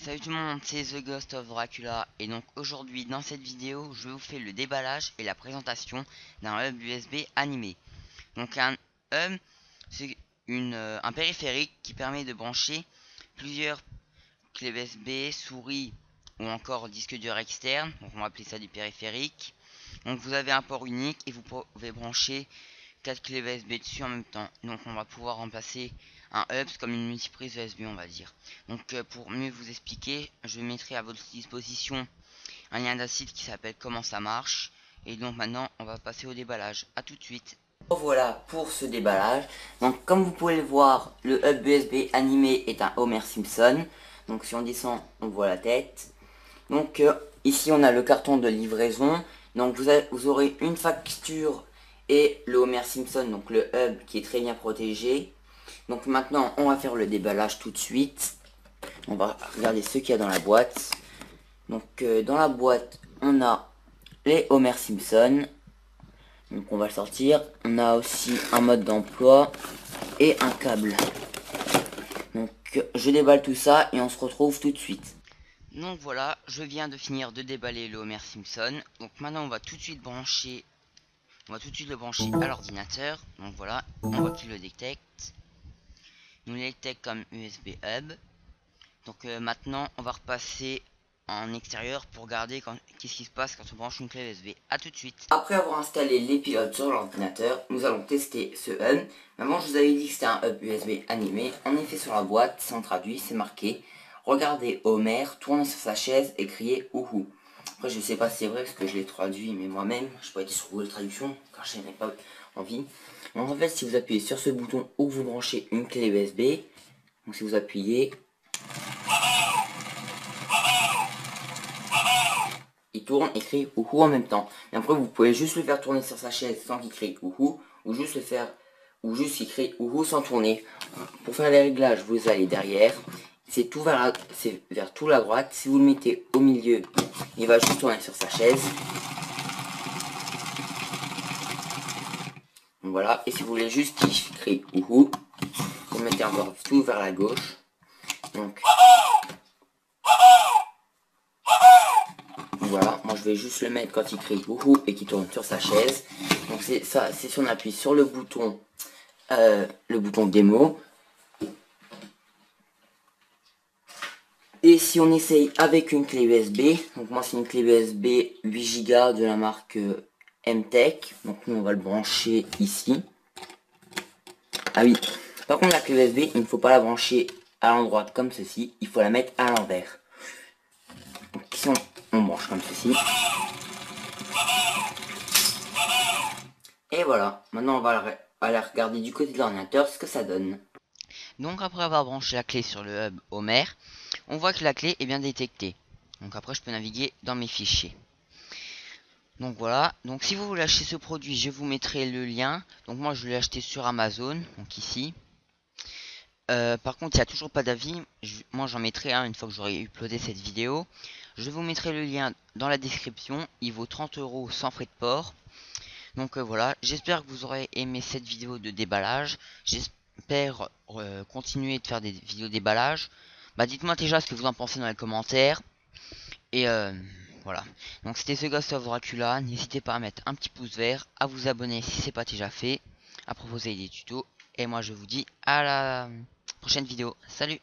Salut tout le monde, c'est The Ghost of Dracula et donc aujourd'hui dans cette vidéo je vais vous faire le déballage et la présentation d'un hub USB animé. Donc un hub c'est un périphérique qui permet de brancher plusieurs clés USB, souris ou encore disque dur externe, donc on va appeler ça du périphérique. Donc vous avez un port unique et vous pouvez brancher 4 clés USB dessus en même temps. Donc on va pouvoir remplacer un hub comme une multiprise USB on va dire. Donc pour mieux vous expliquer, je mettrai à votre disposition un lien d'un site qui s'appelle Comment ça marche. Et donc maintenant on va passer au déballage. A tout de suite. Voilà pour ce déballage. Donc comme vous pouvez le voir, le hub USB animé est un Homer Simpson. Donc si on descend, on voit la tête. Donc ici on a le carton de livraison. Donc vous aurez une facture et le Homer Simpson, donc le hub qui est très bien protégé. Donc maintenant on va faire le déballage tout de suite. On va regarder ce qu'il y a dans la boîte. Donc dans la boîte on a les Homer Simpson. Donc on va le sortir. On a aussi un mode d'emploi et un câble. Donc je déballe tout ça et on se retrouve tout de suite. Donc voilà, je viens de finir de déballer le Homer Simpson. Donc maintenant on va tout de suite brancher. On va tout de suite le brancher à l'ordinateur. Donc voilà, on voit qu'il le détecte. Il le détecte comme USB hub. Donc maintenant on va repasser en extérieur pour regarder qu'est-ce qui se passe quand on branche une clé USB. A tout de suite. Après avoir installé les pilotes sur l'ordinateur, nous allons tester ce hub. Maman, je vous avais dit que c'était un hub USB animé. En effet, sur la boîte, c'est en traduit, c'est marqué regardez Homer tourner sur sa chaise et crier ouhou. Après, je ne sais pas si c'est vrai parce que je l'ai traduit, mais moi-même, je peux être sur Google Traduction car je n'ai pas envie. Donc, en fait, si vous appuyez sur ce bouton où vous branchez une clé USB, donc si vous appuyez, il tourne et crie ouhou en même temps. Et après vous pouvez juste le faire tourner sur sa chaise sans qu'il crie ouhou, ou juste le faire, ou juste qu'il crie ouhou sans tourner. Pour faire les réglages, vous allez derrière, c'est tout vers tout la droite. Si vous le mettez au milieu, il va juste tourner sur sa chaise. Donc voilà, et si vous voulez juste qu'il crie ouhou, vous le mettez encore tout vers la gauche. Donc voilà, moi je vais juste le mettre quand il crie ouhou et qu'il tourne sur sa chaise. Donc c'est ça, c'est si on appuie sur le bouton démo. Et si on essaye avec une clé USB, donc moi c'est une clé USB 8 Go de la marque M-Tech. Donc nous on va le brancher ici. Ah oui, par contre la clé USB, il ne faut pas la brancher à l'endroit comme ceci, il faut la mettre à l'envers. Donc ici on branche comme ceci. Et voilà, maintenant on va aller regarder du côté de l'ordinateur ce que ça donne. Donc après avoir branché la clé sur le hub Homer, on voit que la clé est bien détectée. Donc après je peux naviguer dans mes fichiers. Donc voilà, donc si vous voulez acheter ce produit, je vous mettrai le lien. Donc moi je l'ai acheté sur Amazon, donc ici. Par contre il n'y a toujours pas d'avis, moi j'en mettrai un une fois que j'aurai uploadé cette vidéo. Je vous mettrai le lien dans la description, il vaut 30 € sans frais de port. Donc voilà, j'espère que vous aurez aimé cette vidéo de déballage. J'espère continuer de faire des vidéos de déballage. Bah dites-moi déjà ce que vous en pensez dans les commentaires. Et voilà. Donc c'était The Ghost of Dracula. N'hésitez pas à mettre un petit pouce vert, à vous abonner si c'est pas déjà fait, à proposer des tutos. Et moi je vous dis à la prochaine vidéo. Salut!